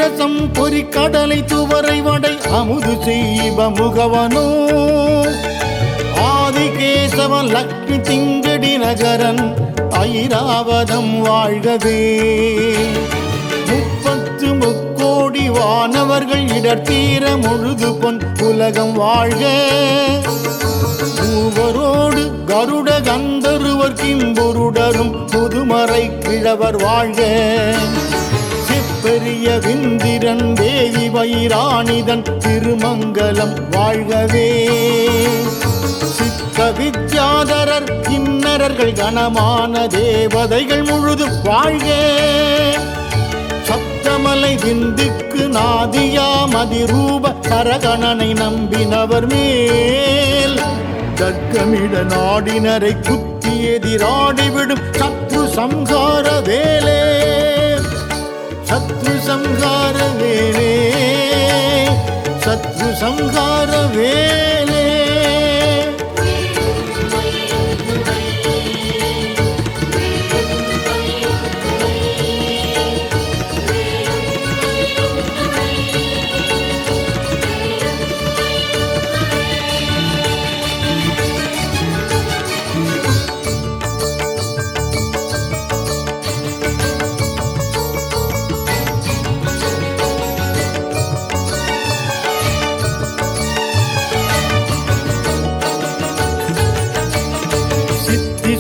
பாயசம் பொறிக்கடலை துவரை வடை அமுது செய்வ முகவனோ ஆதிகேசவன் லக்ஷ்மி திங்கடி நகரன் ஐராவதம் வாழ்கவே. 30 முக்கோடி வானவர்கள் இடர்த்தீர முழுது பொன் உலகம் வாழ்க. மூவரோடு கருட கந்தருவர் கிம்பொருடரும் முதுமறை கிழவர் வாழ்க. பெரிய விந்திரன் தேவி வைராணிதன் திருமங்கலம் வாழ்கவே. சித்த வித்யாதரர் கிண்ணறர்கள் கணமான தேவதைகள் முழுதும் வாழ்க. சப்தமலை விந்துக்கு நாதியா மதிரூப சரகணனை நம்பினவர் மேல் தர்க்கமிட நாடினரை குத்தி எதிராடிவிடும் சத்ரு சம்ஹார வேலே. சத்ரு சம்ஹார வேலே, சத்ரு சம்ஹார வேலே.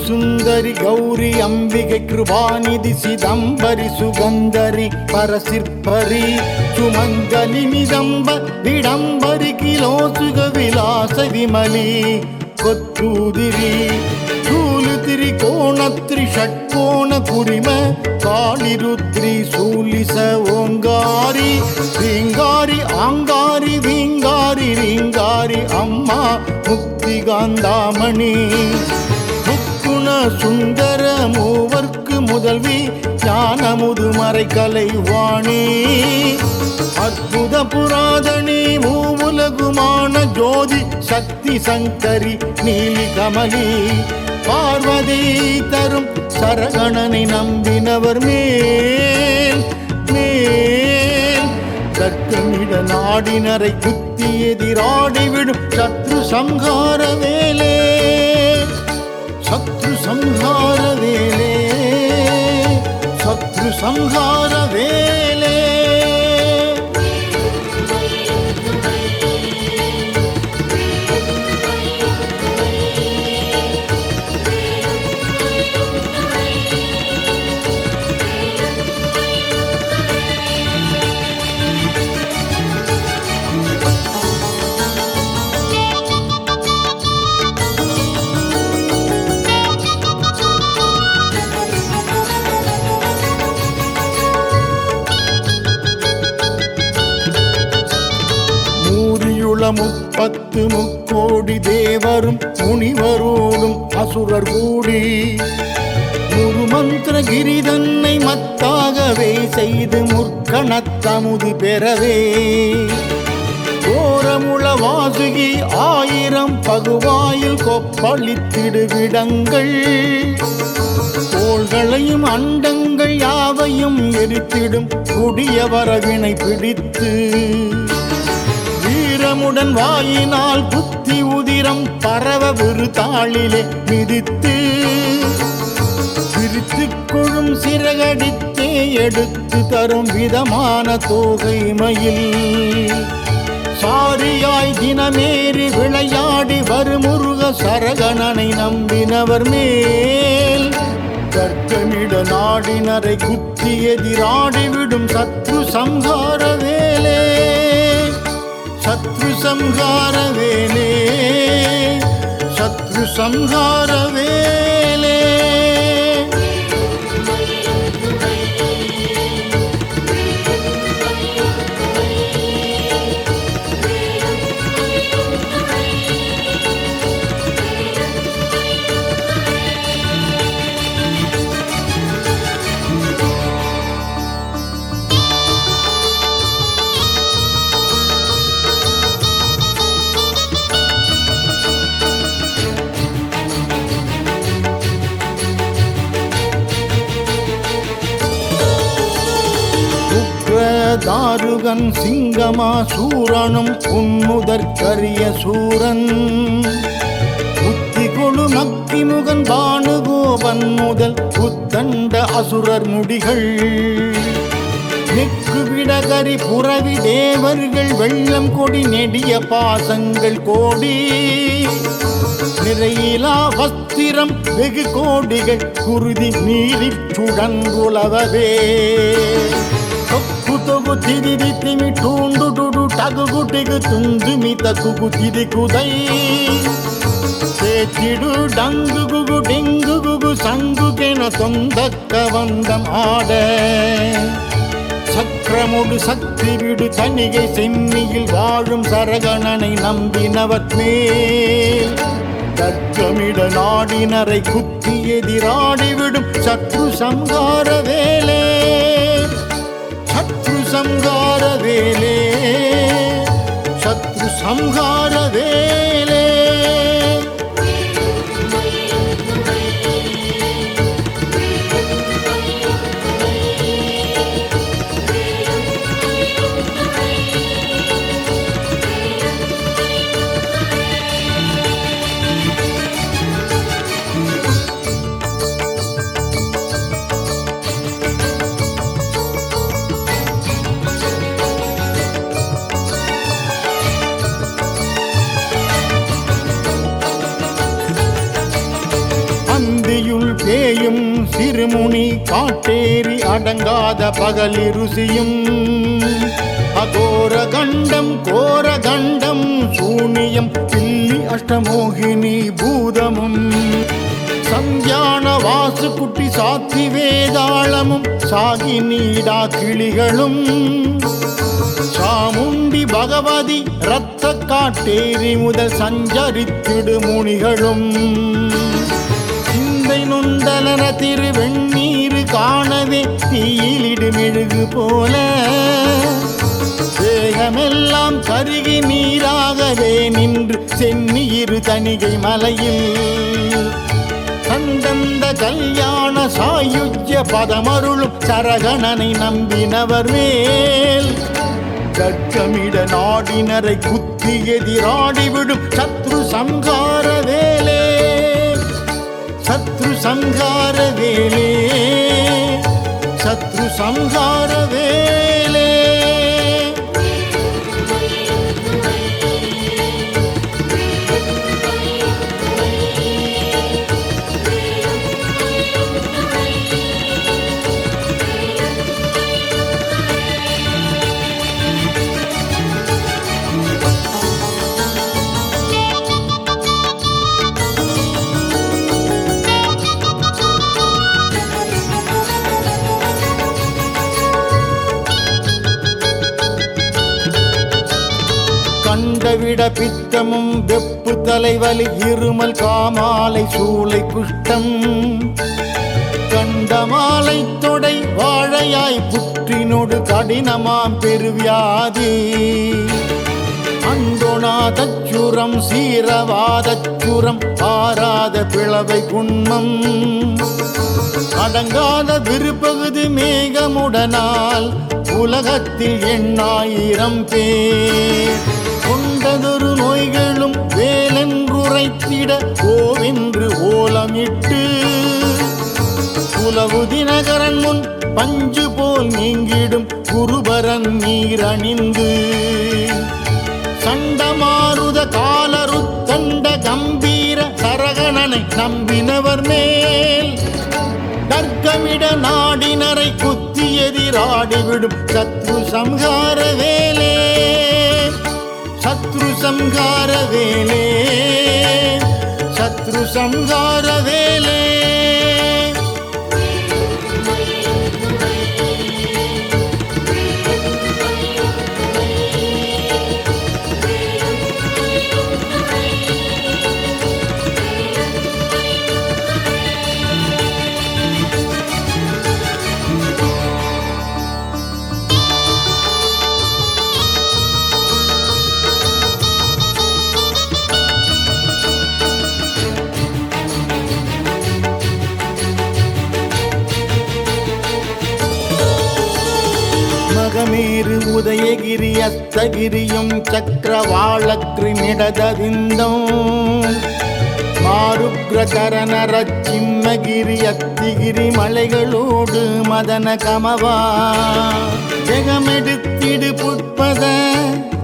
சுந்தரி கௌரி அம்பிகை கிருபாநிதி சிதம்பரி சுகந்தரி பரசிற்பரி சுமங்கலி நிதம்ப விடம்பரி கிலோசுக விலாச விமலி கொற்றூதிரி சூலுதிரி கோணத்ரி ஷட்கோண குரிம காளிருத்ரி சூலிச ஓங்காரி ரீங்காரி ஆங்காரி வீங்காரி ரீங்காரி அம்மா முக்திகாந்தாமணி சுந்தர மூவர்க்கு முதல்வி ஞான முதுமறை கலை வாணி அற்புத புராதனி மூவுலகுமான ஜோதி சக்தி சங்கரி நீலி கமலி பார்வதி தரும் சரகணனை நம்பினவர் மேல் மேல் தர்க்கமிட நாடினரை குத்தி எதிராடிவிடும் சத்ரு சம்ஹார வேலே. சத்ரு சம்ஹார வேலே, சத்ரு சம்ஹார வேலே. முப்பத்து முக்கோடி தேவரும் முனிவரோடும் அசுரர் கூடி முருமந்திர கிரிதன்னை மத்தாகவே செய்து முற்கணத்தமுது பெறவே கோரமுள வாசுகி 1000 பகுவாயில் கொப்பளித்திடுவிடங்கள் தோள்களையும் அண்டங்கள் யாவையும் எரித்திடும் கொடிய வரவினை பிடித்து வீரமுடன் வாயினால் புத்தி உதிரம் பரவ ஒரு தாளிலே மிதித்து பிரித்து கொழும் சிறகடித்தே எடுத்து தரும் விதமான தோகை மயில் சாரியாய் தினமேறி விளையாடி வருமுருக சரகணனை நம்பினவர் மேல் கற்கமிட நாடினரை குத்தி எதிராடிவிடும் சத்ரு சம்ஹார வேலே. சத்ரு சம்ஹார வேலே, சத்ரு சம்ஹார வேலே. தாருகன் சிங்கமா சூரனும் உன்முதற்கரிய சூரன் புத்தி கொழு மக்கி முகன் பானுகோபன் முதல் புத்தண்ட அசுரர் முடிகள் நெக்கு விடகரி புறவி தேவர்கள் வெள்ளம் கொடி நெடிய பாசங்கள் கோடி நிறையிலா வஸ்திரம் வெகு கோடிகள் குருதி நீரிற் சுடங்குலவே தொக்கு தொகு திரிதி திமி டூண்டு டுடு டகு டிகு துந்துமி தகு திரி குதை சேச்சிடு டங்கு குகு டிங்கு குகு சங்குகென தொந்தக்க வந்தம் ஆட சக்கரமுடு சக்தி விடு தனிகை சென்னியில் வாழும் சரகணனை நம்பினவர் மேல் தர்க்கமிட நாடினரை குத்தி எதிராடிவிடும் சத்ரு சம்ஹார வேலே சத்ரு சம்ஹார வேலே சத்ரு சம்ஹார வேலே பேயும் சிறுமுனி காட்டேறி அடங்காத பகலி ருசியும் அகோர கண்டம் கோர கண்டம் சூனியம் பில்லி அஷ்டமோகினி பூதமும் சந்தியான வாசு குட்டி சாத்தி வேதாளமும் சாகி நீடா கிளிகளும் சாமுண்டி பகவதி இரத்த காட்டேரி முதல் சஞ்சரித்திடு முனிகளும் நுண்டலன திருவெண்ணீரு காணவே தீயிலிடு மெழுகு போல தேகமெல்லாம் கருகி நீராகவே நின்று சென்னியிரு தணிகை மலையில் சந்தந்த கல்யாண சாயுஜ்ய பதமருளும் சரகணனை நம்பினவர் மேல் கட்கமிட நாடினரை குத்தி எதிராடிவிடும் சத்ரு சம்ஹார வேலே சத்ரு சம்ஹார வேலே சத்ரு சம்ஹார வேலே கண்டவிட பித்தமும் வெப்பு தலைவலி இருமல் காமாலை சூளை குஷ்டம் கண்டமாலை தொடை வாழையாய் புற்றினோடு கடினமாம் பெருவியாதி அந்தோணாதச்சுரம் சீரவாதச்சுரம் ஆராத பிளவை குன்மம் அடங்காத விருப்பகுதி மேகமுடனால் உலகத்தில் 8000 பேர் கொண்டதொரு நோய்களும் வேலென்றுரைத்திட கோவென்று ஓலமிட்டு புலவு தினகரன் முன் பஞ்சு போல் நீங்கிடும் குருபரன் நீரணிந்து சண்டமாருத காலருத்தண்ட கம்பீர சரகணனை நம்பினவர் மேல் தர்க்கமிட நாடினரை குத்தி எதிராடிவிடும் சத்ரு சம்ஹார வேலே சத்ரு சம்ஹார வேலே சத்ரு சம்ஹார வேலே உத்தமேரு உதயகிரி அஸ்தகிரியும் சக்கரவாளக்ரிமிடதவிந்தம் மாருக்ரகரநர சிம்மகிரி அத்திகிரி மலைகளோடு மதன கமவா ஜெகமெடுத்திடு புட்பத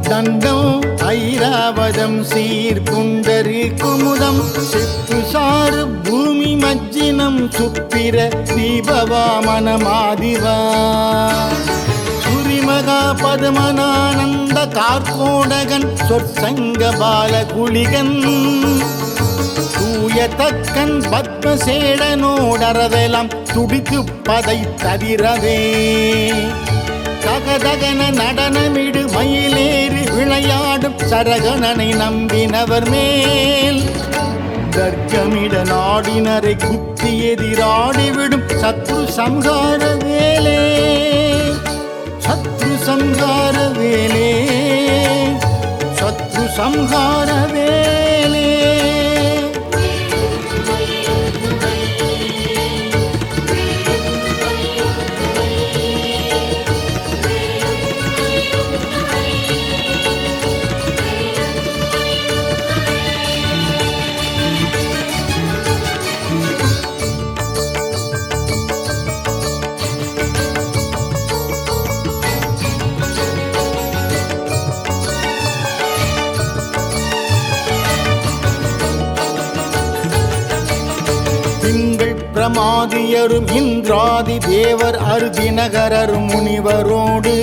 தண்டம் ஐராவதம் சீர் புண்டரி குமுதம் சித்து சாறு பூமி மஜ்ஜினம் சுப்பிர தீபவாமன மாதிவா சுரிமகா பதுமனானந்த கார்கோடகன் சொற்சங்க பால குளிகன் தூயதக்கன் பத்மசேடனோடரவெல்லாம் துடித்து பதை தவிரவே தகதகன நடனமிடு மயிலேறி விளையாடும் சரகணனை நம்பினவர் மேல் தர்க்கமிட நாடினரை குத்தி எதிராடிவிடும் சத்ரு சம்ஹார வேலே சத்ரு சம்ஹார வேலே சத்ரு சம்ஹார வேலே. பிரமாதியரும் இந்திராதி தேவர் அருதினகரரும் முனிவரோடு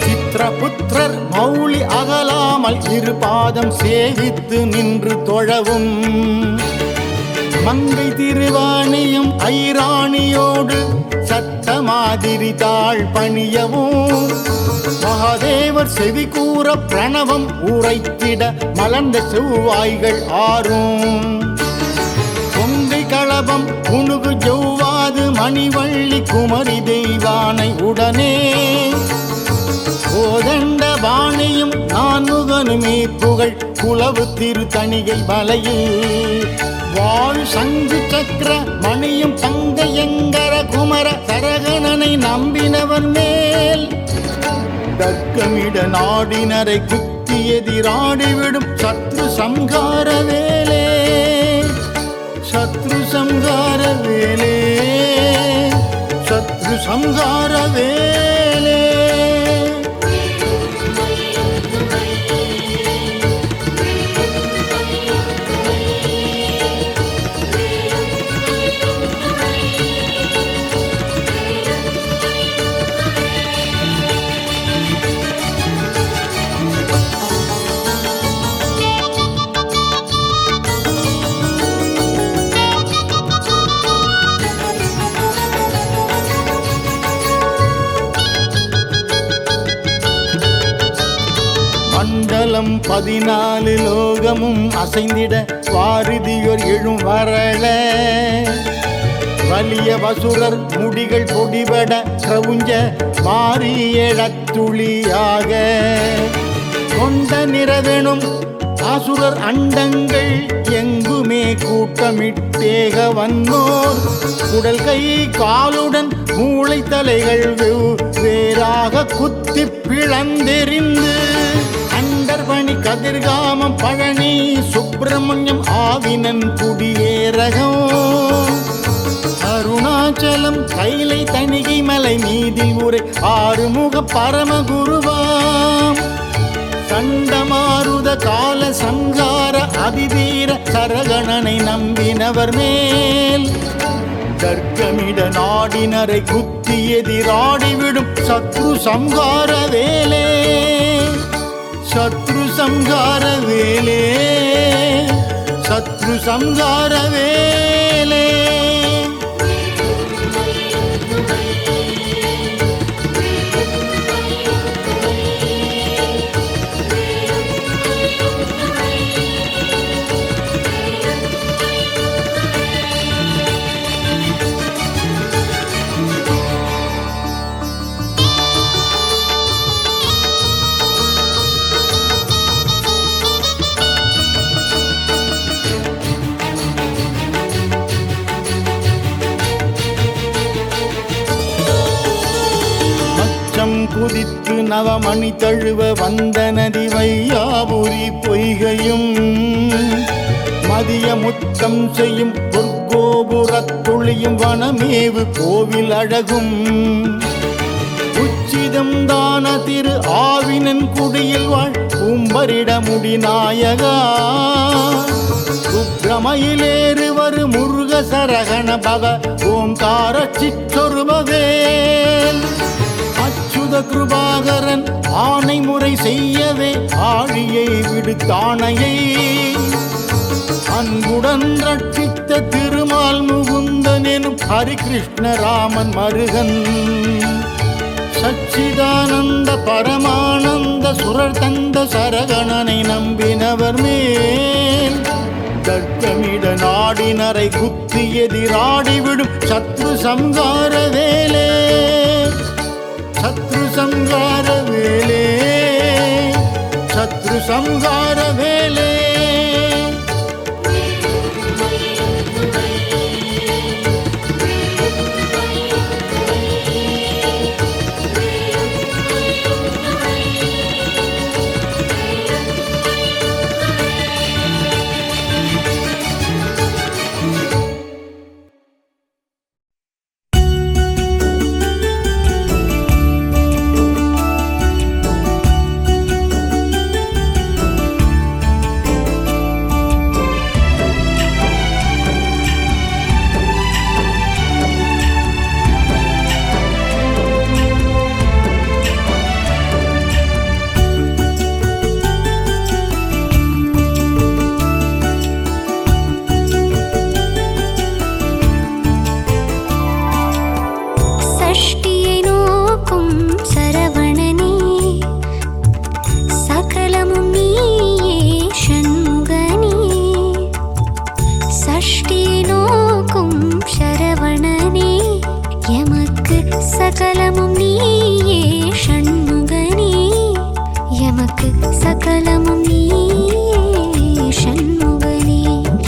சித்திரபுத்திரர் மௌலி அகலாமல் இரு பாதம் சேவித்து நின்று தொழவும் மங்கை திருவாணியும் ஐராணியோடு சட்ட மாதிரி தாழ் பணியவும் மகாதேவர் செவி கூற பிரணவம் உரைத்திட மலர்ந்த செவ்வாய்கள் ஆறும் களபம் புனுகு ஜௌவாது மணிவள்ளி குமரி தெய்வானை உடனே கோதண்ட பாணியும் நான்முகனுமே புகழ் குலவு திருத்தணிகை மலையில் வாழ் சங்கு சக்கர மணியும் தங்கையங்கர குமர சரகணனை நம்பினவர் மேல் தர்க்கமிட நாடினரை குத்தி எதிராடிவிடும் சத்ரு சம்ஹார வேலே சத்ரு சம்ஹார வேலே சத்ரு சம்ஹார வேலே. மண்டலம் 14 லோகமும் அசைந்திட வாரிதியோர் எழும் வரல வலிய வசுரர் முடிகள் பொடிபட கிரவுஞ்ச மாறியழத்துளியாக கொண்ட நிறவெனும் அசுரர் அண்டங்கள் எங்குமே கூட்டமிட்டேக வந்தோர் உடல் கை காலுடன் மூளை தலைகள் வேறாக குத்தி பிளந்தெறிந்து அண்டர்பணி கதிர்காமம் பழனி சுப்பிரமணியம் ஆவினன் குடியேரகம் அருணாச்சலம் கைலை தணிகை மலை மீதில் உரை ஆறுமுக பரமகுருவாம் சண்டமாருத கால சங்கார அதிதீர சரகணனை நம்பினவர் மேல் தர்க்கமிட நாடினரை குத்தி எதிராடிவிடும் சத்ரு சம்ஹார வேலே சத்ரு சம்ஹார வேலே சத்ரு சம்ஹார வேலே. குதித்து நவமணி தழுவ வந்த நதி வையாபுரி பொய்கையும் மதிய முத்தம் செய்யும் பொற்கோபுரத்துளியும் வனமேவு கோவில் அழகும் உச்சிதம் தான திரு ஆவினன் குடியில் வாழ் கும்பரிட முடிநாயகா சுப்பிரமயிலேறு வரு முருக சரகண பவ ஓங்கார சிற்றொருபவேல் அச்சுத கிருபாகரன் ஆணை முறை செய்யவே ஆழியை விடுத்தானையை அன்புடன் ரட்சித்த திருமால் முகுந்தன் எனும் ஹரிகிருஷ்ண ராமன் மருகன் சச்சிதானந்த பரமானந்த சுரர் தந்த சரகணனை நம்பினவர் மேல் தர்க்கமிட நாடினரை குத்தி எதிராடிவிடும் சத்ரு சம்ஹார வேலே சத்ரு சம்ஹார வேலே சத்ரு சம்ஹார வேலே. சகலமும் நீயே ஷண்முகனே எமக்கு சகலமும் நீயே ஷண்முகனே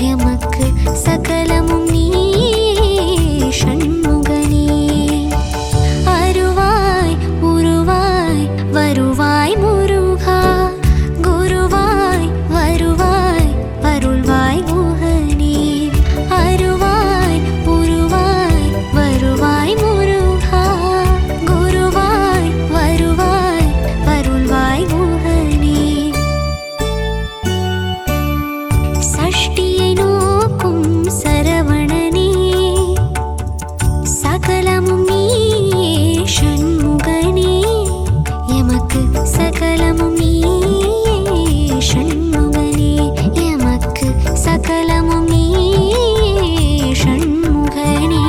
எமக்கு சகலமும் நீயே ஷண்முகனே அருவாய் உருவாய் வருவாய் முருகா குருவாய் வருவாய் அருள்வாய் குஹனே அருவாய் உருவாய் வருவாய் முருகா குருவாய் வருவாய் அருள்வாய் குஹனே சஷ்டியை நோக்கும் சரவணனே சகலமும் நீயே ஷண்முகனே எமக்கு சகலமும் நீயே ஷண்முகனே எமக்கு சகலமும் நீயே ஷண்முகனே.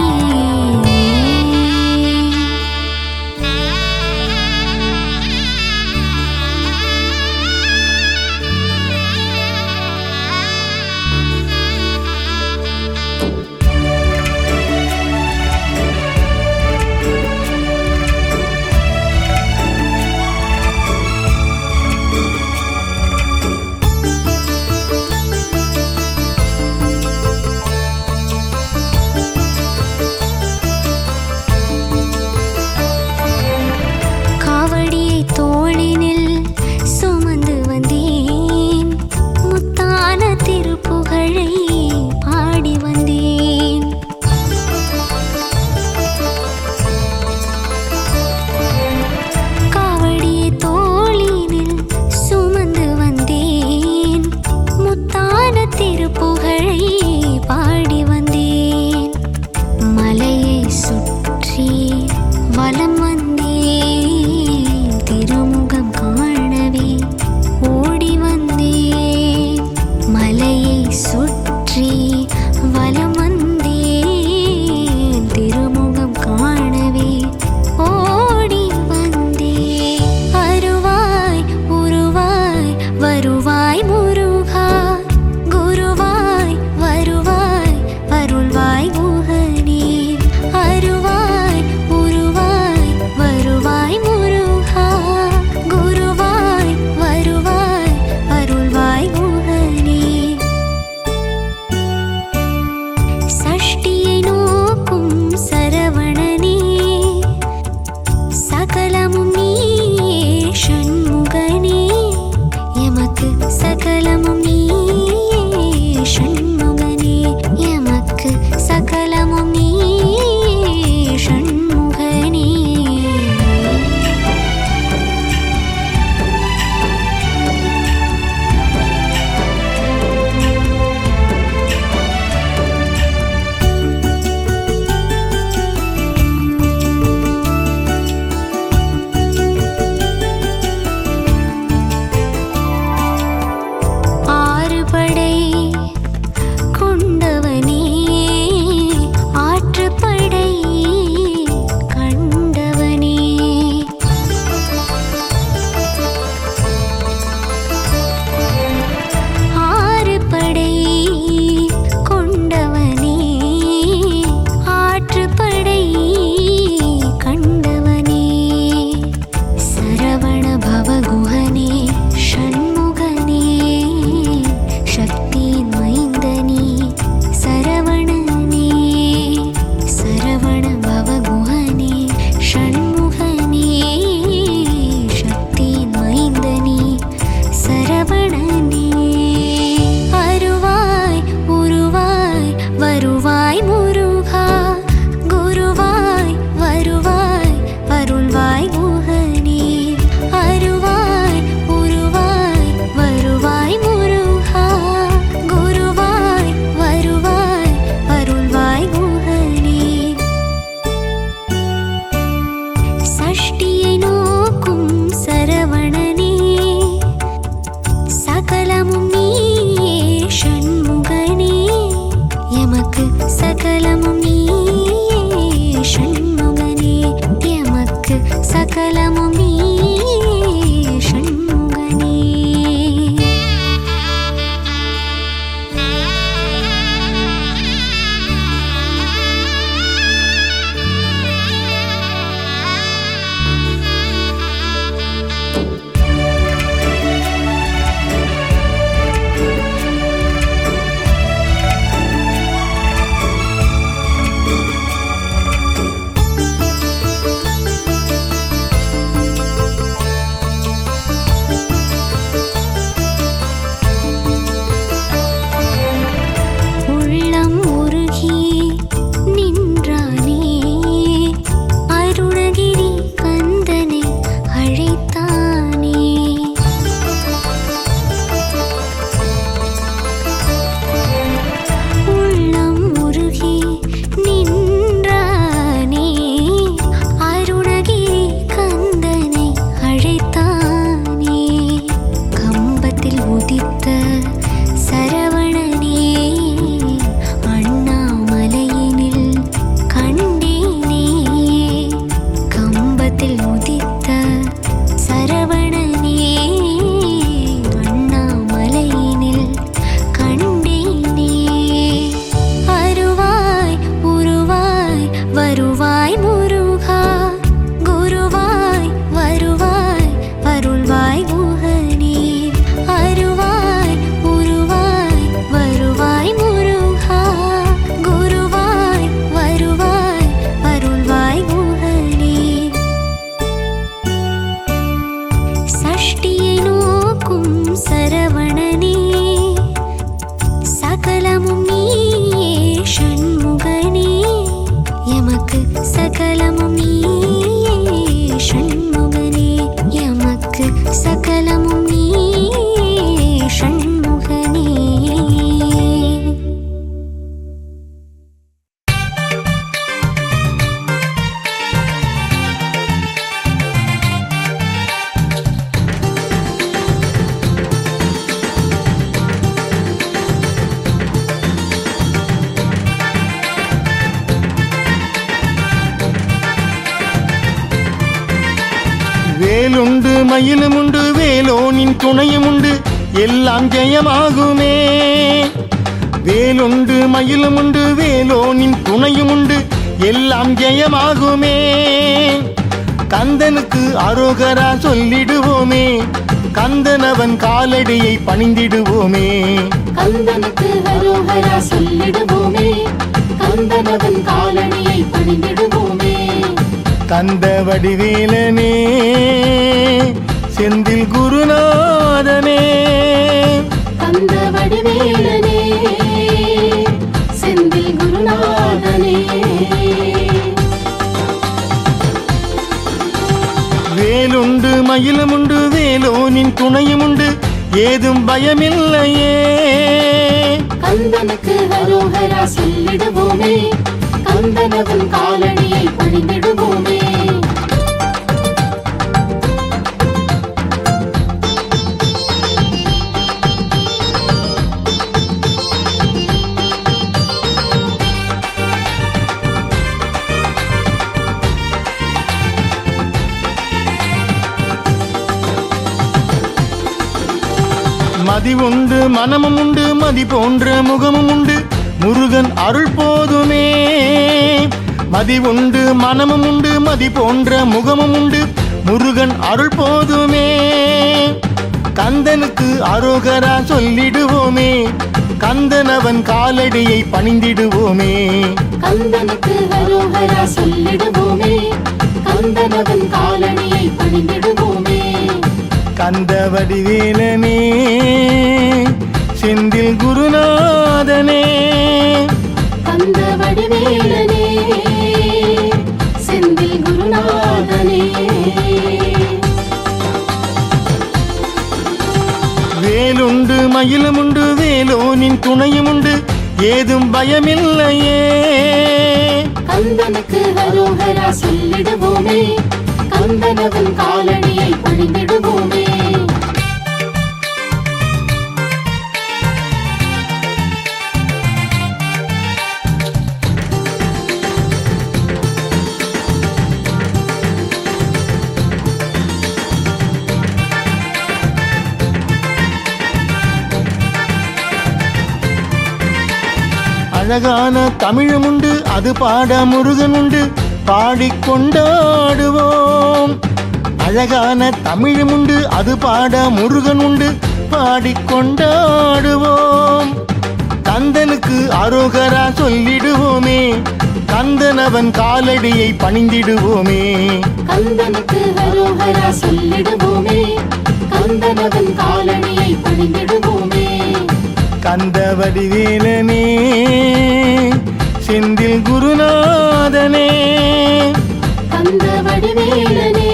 சகலமும் நீயே ஷண்முகனே எமக்கு சகலமும் நீயே ஷண்முகனே. வேலுண்டு மயிலும் உண்டு வேலோனின் துணையும் உண்டு எல்லாம் ஜெயமாகுமே. வேலுண்டு மயிலும் உண்டு வேலோனின் துணையும் உண்டு எல்லாம் ஜெயமாகுமே. கந்தனுக்கு அரோகரா சொல்லிடுவோமே, கந்தனவன் காலடியை பணிந்திடுவோமே. கந்தனுக்கு அரோகரா சொல்லிடுவோமே, கந்தனவன் காலடியை பணிந்திடுவோமே. கந்த வடிவேலனே செந்தில் குருநாதனே, கந்த வடிவேலனே செந்தில் குருநாதனே. வேலுண்டு மயிலும் உண்டு வேலோனின் துணையும் உண்டு ஏதும் பயமில்லையே. கந்தனுக்கு அரோகரா சொல்லிடுவோமே, கந்தனவன் காலடியை பணிந்திடுவோமே. மதி உண்டு மனமும் உண்டு மதி போன்ற முகமும் உண்டு முருகன் அருள் போதுமே. மதி உண்டு மனமும் உண்டு மதி போன்ற முகமும் உண்டு முருகன் அருள் போதுமே. கந்தனுக்கு அரோகரா சொல்லிடுவோமே, கந்தனவன் காலடியை பணிந்திடுவோமே. கந்தனுக்கு அரோகரா சொல்லிடுவோமே, கந்தனவன் காலடியை பணிந்திடுவோமே. கந்த வடிவேலனே செந்தில் குருநாதனே, கந்த வடிவேலனே செந்தில் குருநாதனே. வேலுண்டு மயிலும் உண்டு வேலோனின் துணையும் உண்டு ஏதும் பயமில்லையே. கந்தனுக்கு அரோகரா சொல்லிடுவோமே, கந்தனவன் காலடியை பணிந்திடுவோமே. அழகான தமிழும் உண்டு அது பாட முருகன் உண்டு பாடிக்கொண்டாடுவோம். அழகான தமிழும் உண்டு அது பாட முருகன் உண்டு பாடிக்கொண்டாடுவோம். கந்தனுக்கு அரோகரா சொல்லிடுவோமே, கந்தனவன் காலடியை பணிந்திடுவோமே. கந்தனுக்கு அரோகரா சொல்லிடுவோமே, கந்தனவன் காலடியை பணிந்திடுவோமே. கந்த வடிவேலனே செந்தில் குருநாதனே, கந்த வடிவேலனே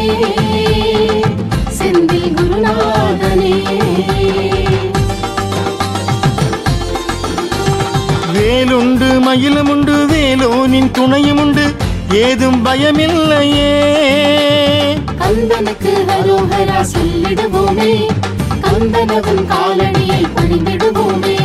செந்தில் குருநாதனே. வேலுண்டு மயிலும் உண்டு வேலோனின் துணையும் உண்டு ஏதும் பயமில்லையே. கந்தனுக்கு அரோகரா சொல்லிடுவோமே, கந்தனவன் காலடியை பணிந்திடுவோமே.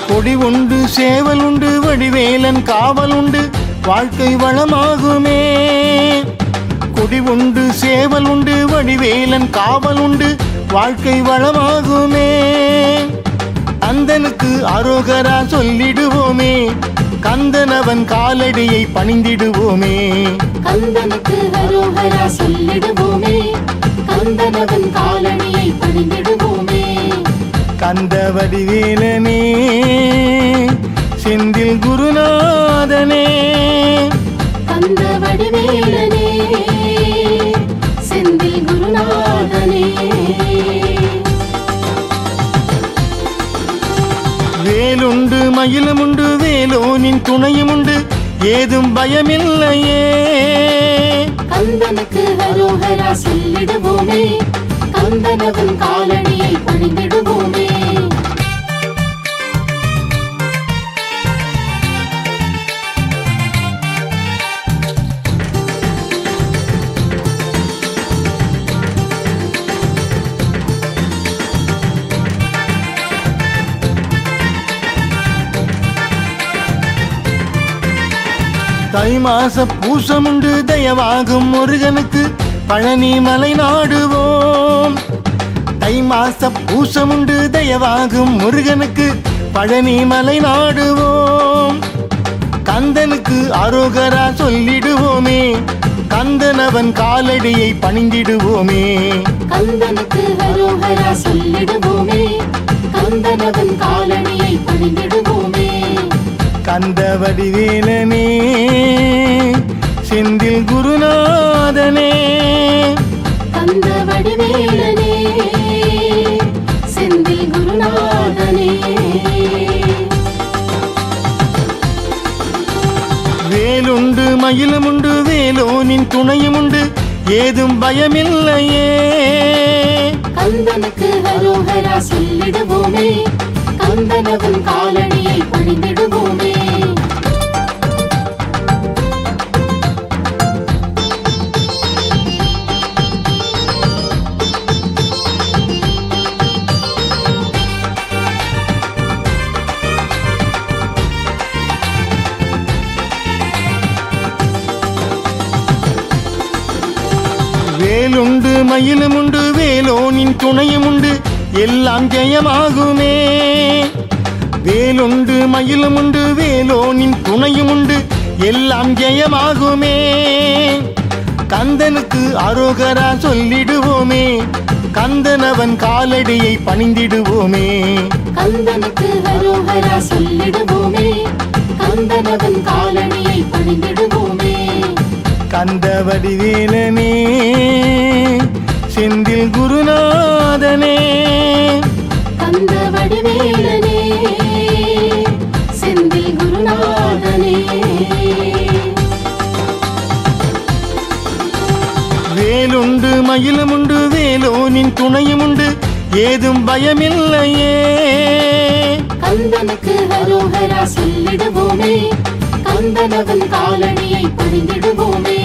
கொடி உண்டு சேவல் உண்டு வடிவேலன் காவல் உண்டு வாழ்க்கை வளமாகுமே. கொடி உண்டு சேவல் உண்டு வடிவேலன் காவல் உண்டு வாழ்க்கை வளமாகுமே. கந்தனுக்கு அரோகரா சொல்லிடுவோமே, கந்தனவன் காலடியை பணிந்திடுவோமே. கந்தனுக்கு அரோகரா சொல்லிடுவோமே, கந்தனவன் காலடியை பணிந்திடுவோமே. கந்த வடிவேலனே செந்தில் குருநாதனே கந்த வடிவேலனே செந்தில் குருநாதனே வேலுண்டு மயிலுமுண்டு வேலோனின் துணையுமுண்டு ஏதும் பயமில்லையே கந்தனுக்கு ஹரோஹரா சொல்லிடுவோமே கந்தனவன் காலடியை பணிந்திடுவோமே தை மாச பூசமுண்டு தயவாகும் முருகனுக்கு பழனி மலை நாடுவோம் தை மாச பூசமுண்டு தயவாகும் முருகனுக்கு பழனி மலை நாடுவோம் கந்தனுக்கு அரோகரா சொல்லிடுவோமே கந்தனவன் காலடியை பணிந்திடுவோமே கந்தனுக்கு ஹரோஹரா சொல்லிடுவோமே கந்தனவன் காலடியை பணிந்திடுவோமே கந்த வடிவேலனே செந்தில் குருநாதனே கந்த வடிவேலனே செந்தில் குருநாதனே வேலுண்டு மயிலுமுண்டு வேலோனின் துணையுமுண்டு ஏதும் பயமில்லையே கந்தனுக்கு ஹரோஹரா சொல்லிடுவோமே கந்தனவன் காலடியை பணிந்திடுவோமே வேலுண்டு மயிலுமுண்டு வேலோனின் துணையுமுண்டு எல்லாம் ஜெயமாகுமே வேலுண்டு மயிலுமுண்டு வேலோனின் துணையுமுண்டு எல்லாம் ஜெயமாகுமே கந்தனுக்கு அரோகரா சொல்லிடுவோமே கந்தனவன் காலடியை பணிந்திடுவோமே கந்தனுக்கு ஹரோஹரா சொல்லிடுவோமே கந்தனவன் காலடியை பணிந்திடுவோமே கந்த வடிவேலனே செந்தில் குருநாதனே கந்த வடிவேலனே செந்தில் குருநாதனே வேலுண்டு மயிலுமுண்டு வேலோனின் துணையுமுண்டு ஏதும் பயமில்லையே கந்தனுக்கு ஹரோஹரா சொல்லிடுவோமே கந்தனவன் காலடியை பணிந்திடுவோமே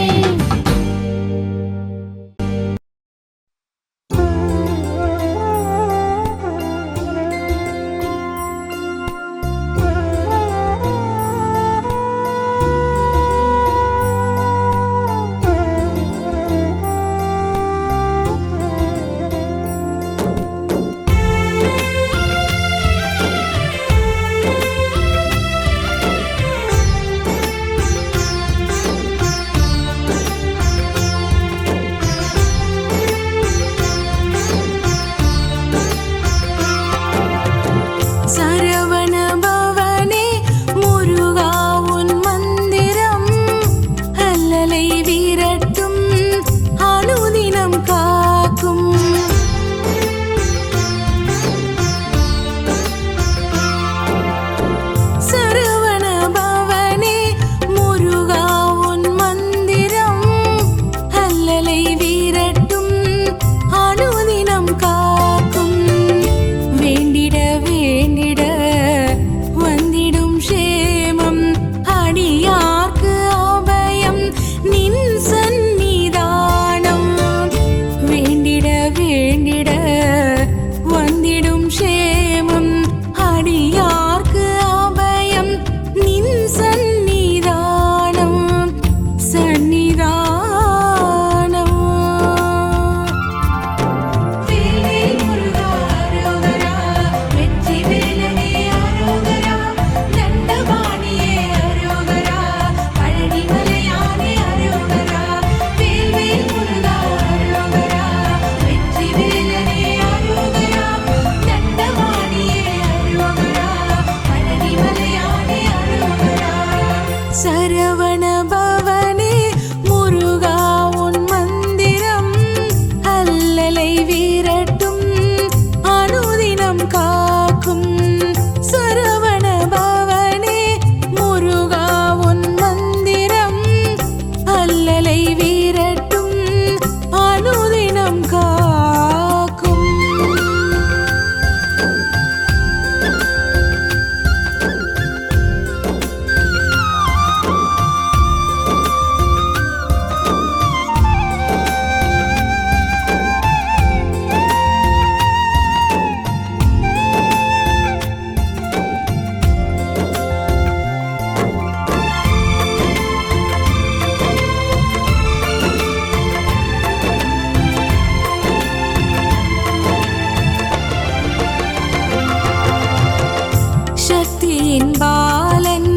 சக்தியின் பாலன்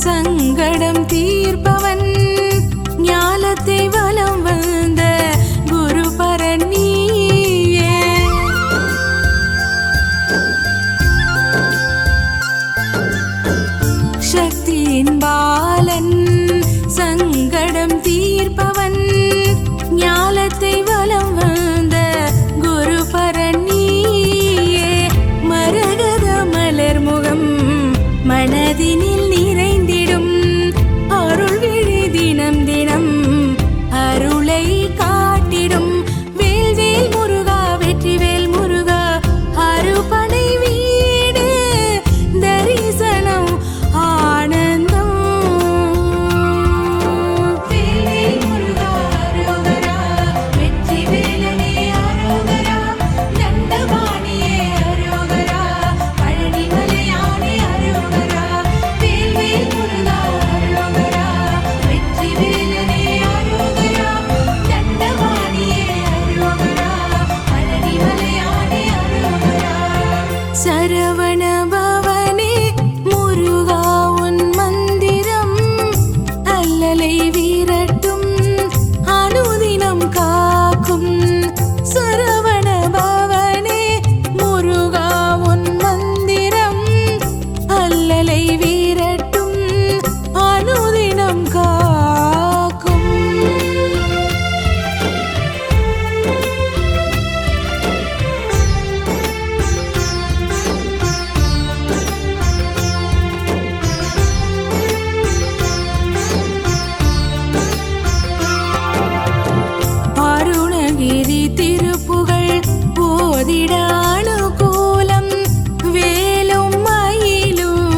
சங்கடம் தீர்ப்பவன் ஞாலத்தை வலம் வந்த குருபரன் நீயே. சக்தியின் பாலன் சங்கடம் தீர்ப்பவன் ஞாலத்தை வலம் வந்த குருபரன் நீயே. மரகத மலர் முகம் மனதினில் நிறைந்திடும் அருள் விழி தினம் தினம் அருளை காட்டிடும். வேல்வேல் முருகா வெற்றிவேல் முருகா அறுபடை வீடு தரிசனம் ஆனந்தம். வேல்வேல் முருகா அரோகரா வெற்றிவேலனே அரோகரா தண்டபாணியே அரோகரா பழனிமலையானே அரோகரா. வேல்வேல் முருகா அரோகரா வெற்றிவேலனே அரோகரா தண்டபாணியே அரோகரா பழனிமலையானே அரோகரா. சரவண பவனே முருகா உன் மந்திரம் அல்லலை வீரட்டும் அனுதினம் காக்கும். சரவண பவனே முருகா உன் மந்திரம் அல்லலை வீரட்டும் அனுதினம் காக்கும். அருணகிரி திருப்புகழ் போதிட அனுகூலம் வேலும் மயிலும்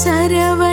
சரவண